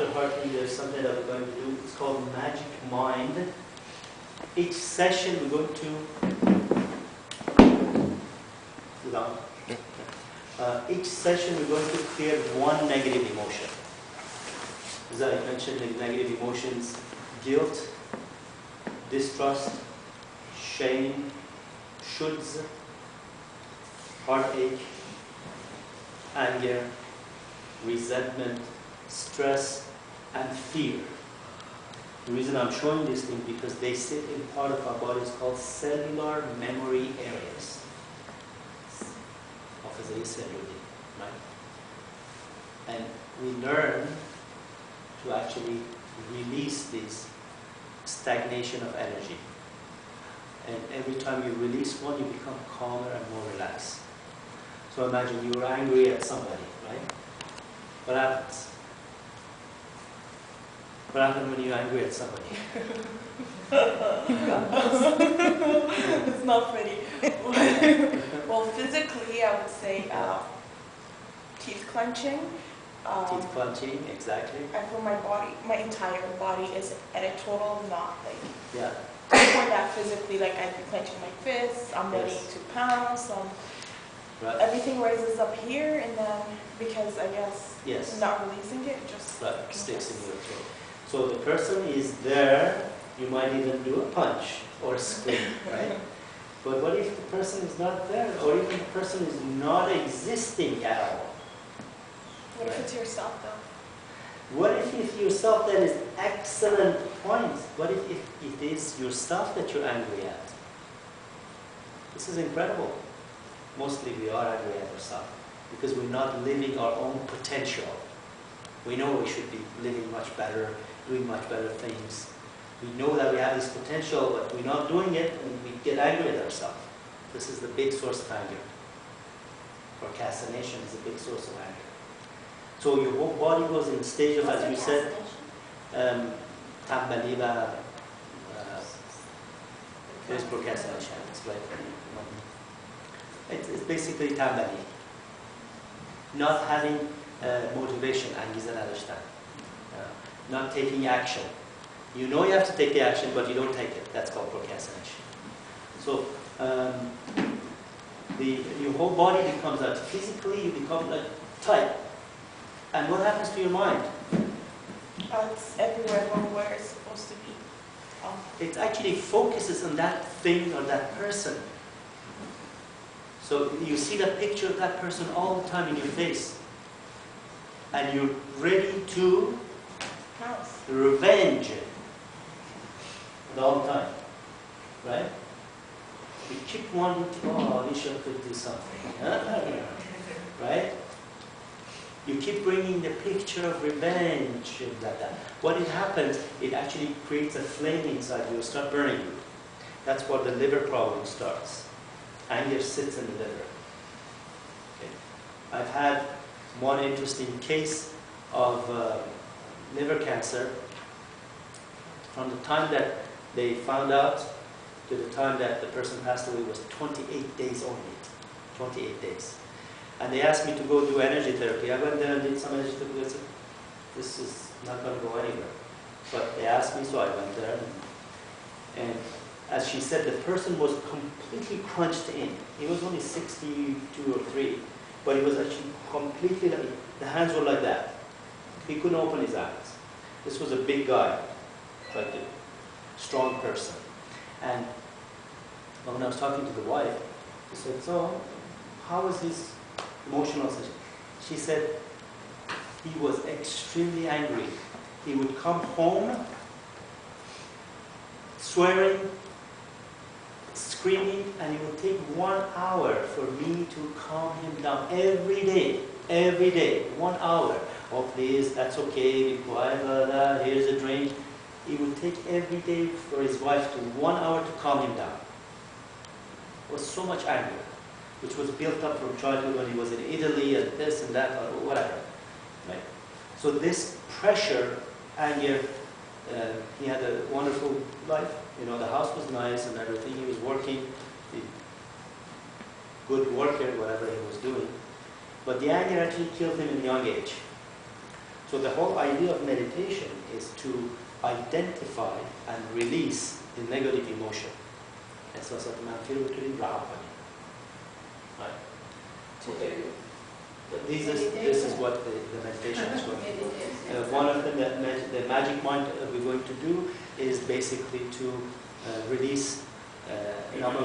after Hartley, there's something that we're going to do. It's called Magic Mind. Each session we're going to sit down. Each session we're going to clear one negative emotion. As I mentioned, the negative emotions: guilt, distrust, shame, shoulds, heartache, anger, resentment, stress, and fear. The reason I'm showing these things because they sit in part of our bodies called cellular memory areas. Of cellular, right? And we learn to actually release this stagnation of energy. And every time you release one, you become calmer and more relaxed. So imagine you're angry at somebody, right? What happens? What happens when you're angry at somebody? It's not pretty. Well, physically, I would say teeth clenching. Teeth clenching, exactly. I feel my entire body is at a total knot. Like, yeah. before that, physically, like I'd be clenching my fists. I'm ready to pounce. Right. Everything rises up here, and then because I guess not releasing it, just sticks in your throat. So the person is there. You might even do a punch or a scream, right? But what if the person is not there, or even the person is not existing at all? What if it's yourself, though? What if it's yourself? That is excellent point. What if it is yourself that you're angry at? This is incredible. Mostly we are angry at ourselves because we're not living our own potential. We know we should be living much better, doing much better things. We know that we have this potential, but we're not doing it, and we get angry at ourselves. This is the big source of anger. Procrastination is a big source of anger. So your whole body goes in a stage of, as you said, تنبلی و there's procrastination. It's like it's basically تنبلی. Not having motivation, انگیزه نداشتن. Not taking action. You know you have to take the action, but you don't take it. That's called procrastination. So your whole body becomes like, physically you become like tight. And what happens to your mind? It's everywhere, where it's supposed to be. It actually focuses on that thing or that person. So you see that picture of that person all the time in your face. And you're ready to revenge all the time. Right? You keep wanting to, oh, I wish I could do something. Right? You keep bringing the picture of revenge and like that. What it happens, it actually creates a flame inside you, start burning you. That's where the liver problem starts. Anger sits in the liver. Okay. I've had one interesting case of liver cancer. From the time that they found out to the time that the person passed away was 28 days only. 28 days. And they asked me to go do energy therapy. I went there and did some energy therapy. I said, this is not going to go anywhere. But they asked me, so I went there. And as she said, the person was completely crunched in. He was only 62 or 3. But he was actually completely, like, the hands were like that. He couldn't open his eyes. This was a big guy, like a strong person. And when I was talking to the wife, he said, so how is his emotional situation? She said he was extremely angry. He would come home swearing, screaming, and it would take 1 hour for me to calm him down every day, 1 hour. Oh please, that's okay, be quiet, blah, blah, here's a drink. It would take every day for his wife to 1 hour to calm him down. It was so much anger, which was built up from childhood when he was in Italy and this and that or whatever. Right? So this pressure, anger, he had a wonderful life. You know, the house was nice and everything. He was working, good worker, whatever he was doing. But the anger actually killed him in a young age. So the whole idea of meditation is to identify and release the negative emotion. احساسات منفی رو بتونید رها کنید. Right? Okay. This is what the meditation is going to do. One of them, the magic mind we're going to do is basically to release number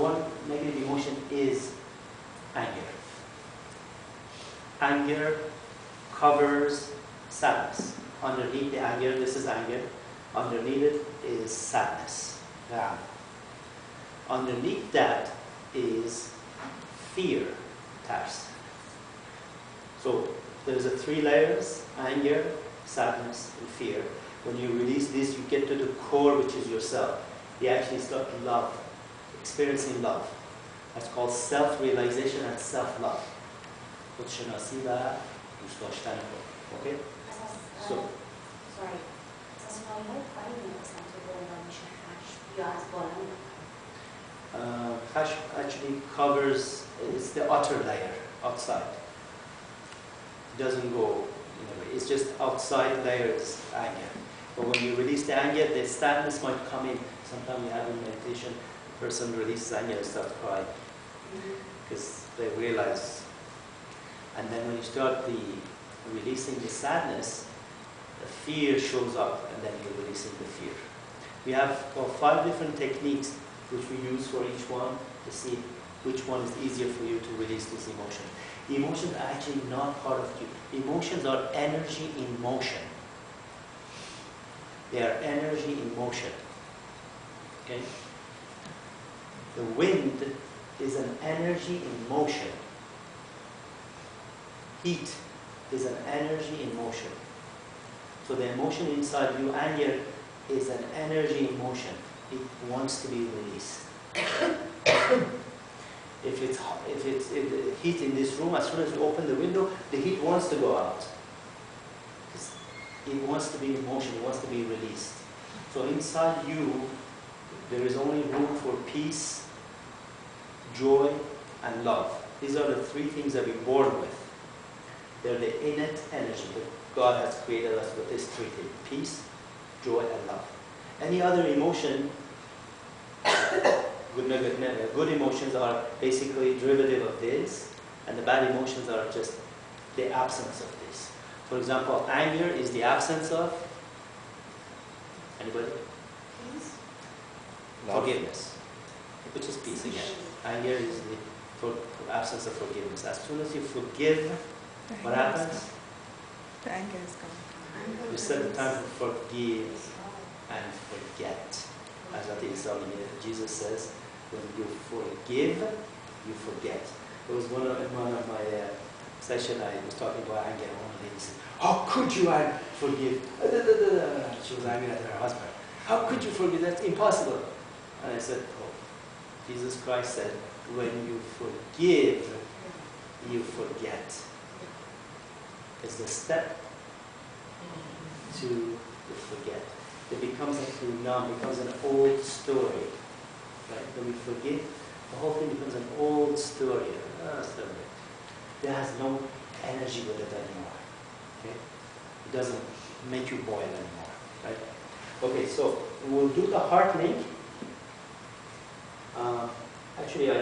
one negative emotion is anger. Anger covers sadness. Underneath the anger, this is anger. Underneath it is sadness. Yeah. Underneath that is fear, tars. So there's a 3 layers: anger, sadness, and fear. When you release this, you get to the core, which is yourself. You actually start love, experiencing love. That's called self-realization and self-love. خودشناسی و دوست داشتن خود. Okay? So. Sorry. Khashm actually covers, it's the outer layer, outside. It doesn't go in a way. It's just outside layers anger. But when you release the anger, the sadness might come in. Sometimes you have in meditation, the person releases anger and starts crying because they realize. And then when you start releasing the sadness, the fear shows up, and then you're releasing the fear. We have 5 different techniques which we use for each one to see which one is easier for you to release this emotion. The emotions are actually not part of you. Emotions are energy in motion. They are energy in motion. Okay? The wind is an energy in motion. Heat is an energy in motion. So the emotion inside you, anger, is an energy in motion. It wants to be released. If it's heat in this room, as soon as you open the window, the heat wants to go out. It wants to be in motion, it wants to be released. So inside you, there is only room for peace, joy, and love. These are the 3 things that we're born with. They're the innate energy that God has created us with this 3 things: peace, joy, and love. Any other emotion, good emotions are basically derivative of this, and the bad emotions are just the absence of this. For example, anger is the absence of, anybody? Peace. Forgiveness, which is peace again. Anger is the absence of forgiveness. As soon as you forgive, what happens? The anger is gone. You set the time to forgive and forget. As Jesus says, when you forgive, you forget. It was one of my session, I was talking about anger, and one lady said, "How could you forgive?" She was angry at her husband. "How could you forgive? That's impossible." And I said, "Oh, Jesus Christ said, when you forgive, you forget." It's the step to forget. It becomes actually numb, becomes an old story. Right? When we forgive, the whole thing becomes an old story. There has no energy with it anymore. Okay? It doesn't make you boil anymore. Right? Okay, so we'll do the heart link. Actually, I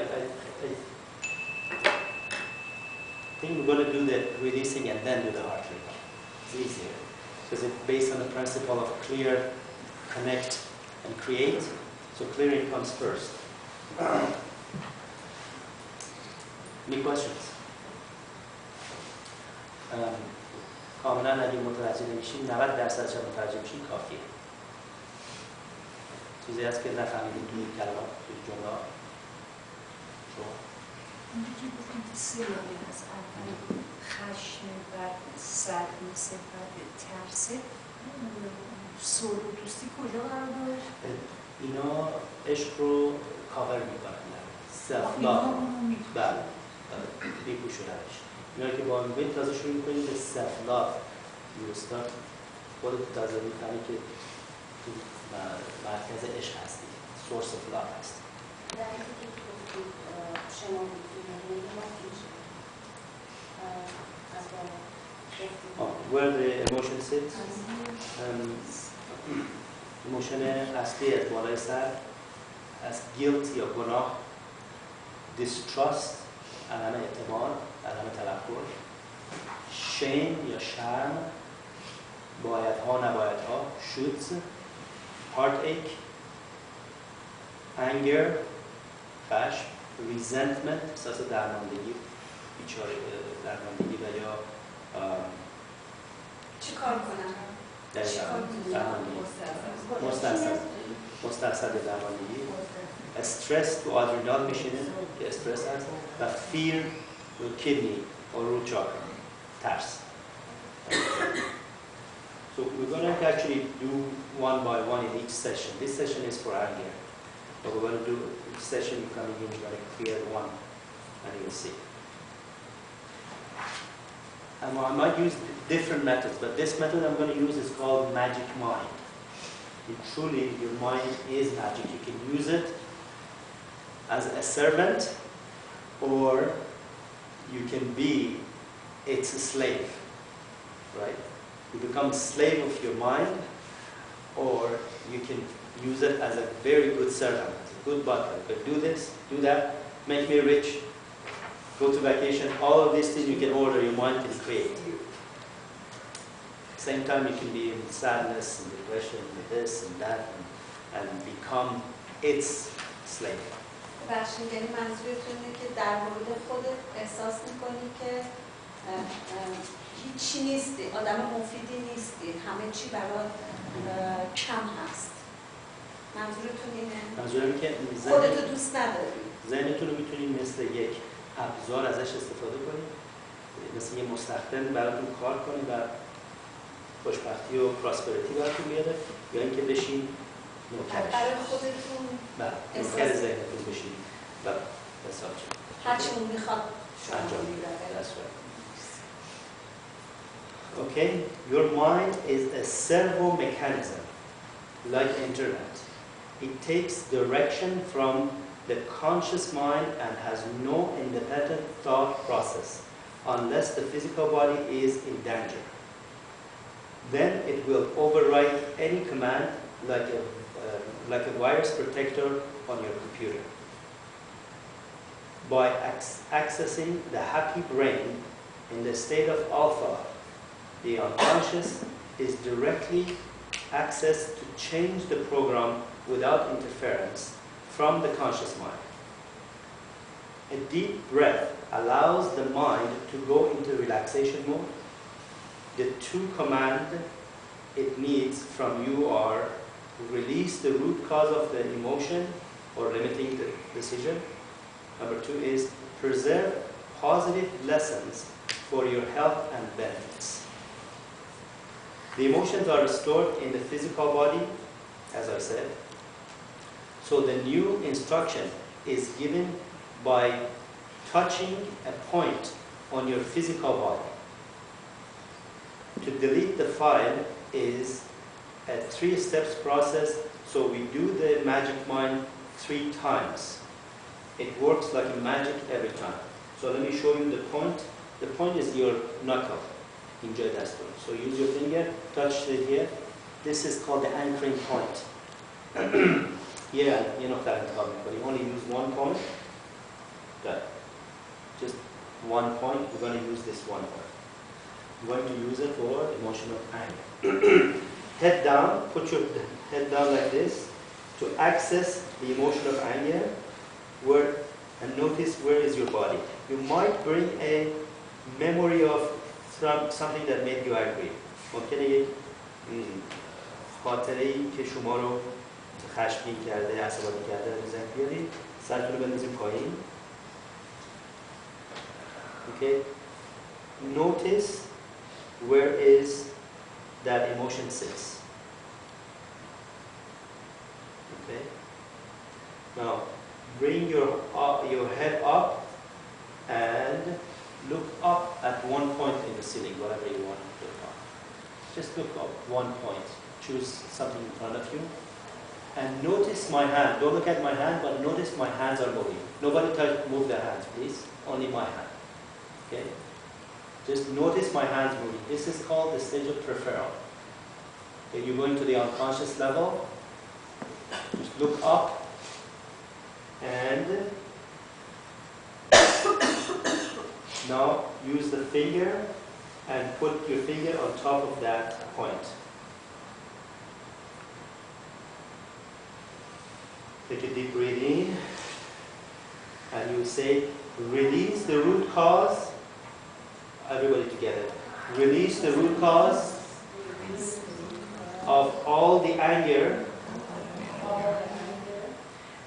think we're going to do the releasing and then do the heart link. It's easier because it's based on the principle of clear, connect, and create. So clearing comes first. Any questions? کاملا اگه متوجه نمیشین 90% متوجه میشین کافیه. چیزی هست که نفهمیدین توی کلمات توی جمله؟ شما؟ اونجا که گفتیم که 3 لایه از اول خشم و sadness و ترس سول و دوستی کجا قرار داشت؟ اینا عشق رو کاور میکنن. سلف لاو. بله. بیپوشوننش. اینا که با میگوید تازه شروع میکنید به سلف لاو. یوستار خودت تازه میفهمی که تو مرکز عشق هستی. سورس اف لاو هستی. شما میگوید ما از بالا where the emotion sits. emotion اصلی از بالای سر از guilt یا گناه، distrust عدم اعتماد، عدم توقع، shame یا شرم، بایدها نبایدها، shoulds، heartache، anger، خشم، resentment، احساس درماندگی، بیچاره درماندگی و یا چی کار کنم؟ مستحصل درماندگی، استرس تو آدرینال میشینه که استرس هست و fear رو kidney or root chakra، ترس. So we're going to actually do one by one in each session. This session is for anger. But we're going to do each session coming in, we're going to create one and you'll see. And I might use different methods, but this method I'm going to use is called magic mind. Truly, your mind is magic. You can use it as a servant, or you can be its slave, right? You become slave of your mind, or you can use it as a very good servant, a good butler. But do this, do that, make me rich, go to vacation, all of these things you can order, your mind can create. Same time you can be in sadness and depression and this and that and become its slave. بخشید یعنی منظورتون اینه که در مورد خودت احساس میکنی که هیچی نیستی، آدم مفیدی نیستی، همه چی برات کم هست. منظورتون اینه؟ منظورم که خودتو دوست نداری. ذهنتون رو میتونید مثل یک ابزار ازش استفاده کنید، مثل یه مستخدم براتون کار کنید و خوشبختی و پراسپریتی براتون بیاره، یا اینکه بشین نوکرش. برای خودتون نوکر ذهنتون بشین و حساب چید. هرچی اون میخواد شما میبره. That's right. Okay, your mind is a servo mechanism, like internet. It takes direction from the conscious mind and has no independent thought process unless the physical body is in danger. Then it will override any command like a virus protector on your computer. By accessing the happy brain in the state of alpha, the unconscious is directly accessed to change the program without interference from the conscious mind. A deep breath allows the mind to go into relaxation mode. The two commands it needs from you are release the root cause of the emotion or limiting the decision. Number two is preserve positive lessons for your health and benefits. The emotions are stored in the physical body, as I said. So the new instruction is given by touching a point on your physical body. To delete the file is a 3-step process, so we do the magic mind 3 times. It works like a magic every time. So let me show you the point. The point is your knuckle. Enjoy that one. So use your finger, touch it here. This is called the anchoring point. Yeah, you know that, but you only use one point. Good. Just one point. We're going to use this one point. We're going to use it for emotional anger. Head down. Put your head down like this to access the emotion of anger. And notice where is your body. You might bring a memory of something that made you angry. ممکنه یک خاطره‌ای که شما رو خشمگین کرده، عصبانی کرده رو ذهن بیارید. سرتون رو بندازیم پایین. Okay. Notice where is that emotion sits. Okay. Now bring your head up and look up at one point in the ceiling, whatever you want to look up. Just look up one point. Choose something in front of you. And notice my hand. Don't look at my hand, but notice my hands are moving. Nobody move their hands, please. Only my hand. Okay? Just notice my hands moving. This is called the stage of preferal. Okay, you're going to the unconscious level. Just look up and now use the finger and put your finger on top of that point. Take a deep breath in and you say, release the root cause. Everybody together. Release the root cause of all the anger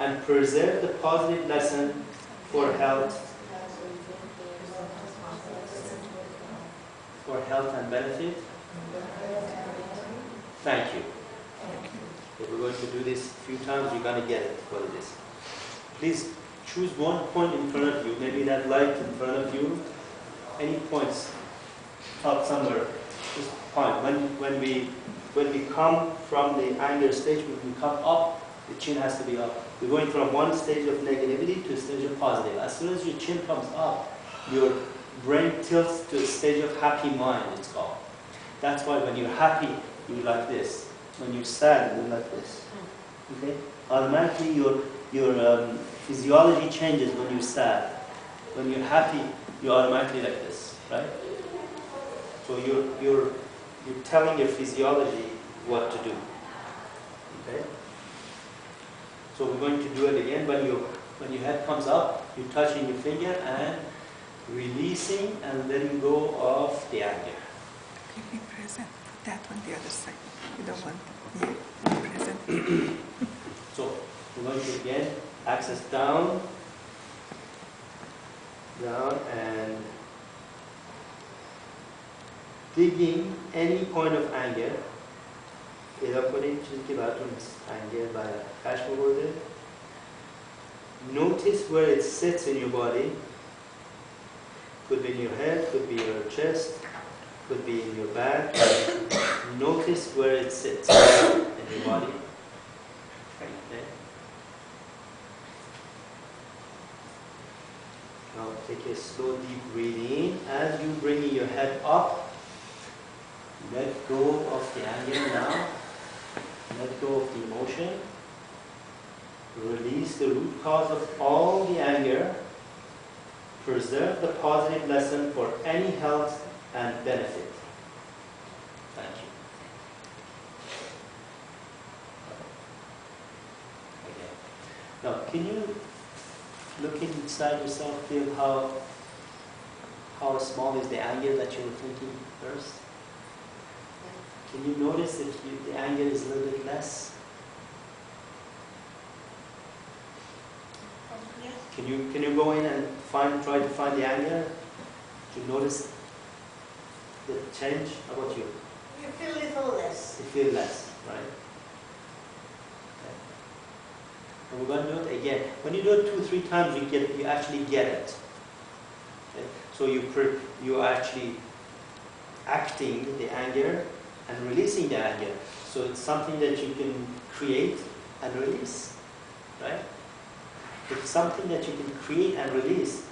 and preserve the positive lesson for health and benefit. Thank you. If we're going to do this a few times, you're going to get it, what it is. Please choose one point in front of you, maybe that light in front of you. Any points, top somewhere, just point. When we come from the anger stage, when we come up, the chin has to be up. We're going from one stage of negativity to a stage of positive. As soon as your chin comes up, your brain tilts to a stage of happy mind, it's called. That's why when you're happy, you're like this. When you're sad, you're like this. Okay? Automatically, your physiology changes when you're sad. When you're happy, you're automatically like this, right? So you're telling your physiology what to do. Okay? So we're going to do it again. When your head comes up, you're touching your finger and releasing and letting go of the anger. Be present. Put that on the other side. You don't want be present. So we're going to again access down, and digging any point of anger. پیدا کنید چیزی که براتون anger و خشم آورده. Notice where it sits in your body. Could be in your head, could be your chest, could be in your back. Notice where it sits in your body. Okay. Now take a slow deep breathing. As you bring your head up, let go of the anger now. Let go of the emotion. Release the root cause of all the anger. Preserve the positive lesson for any health and benefit. Thank you. Okay. Now, can you look inside yourself, feel how small is the anger that you were thinking first? Can you notice if the anger is a little bit less? Can you go in and try to find the anger? Do you notice the change? How about you? You feel a little less. You feel less, right? Okay. And we're going to do it again. When you do it 2 or 3 times, you actually get it. Okay? So you're actually acting the anger and releasing the anger. So it's something that you can create and release, right? It's something that you can create and release.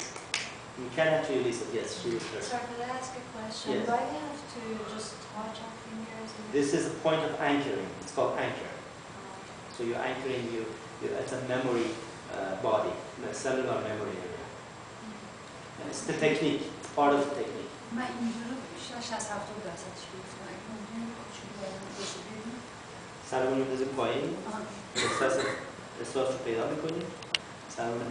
You can actually release it. Yes, she was first. Sorry, could I ask a question? Yes. Why do you have to just touch our fingers? This is a point of anchoring. It's called anchor. So you're anchoring it's a memory body, a cellular memory area. And it's the technique, part of the technique. من اینجوری بیشتر از 70% گفتم. ممکنه کوچولو بالا بشه ببین. سرمون رو بذاریم پایین. احساس رو پیدا میکنیم. سرمون رو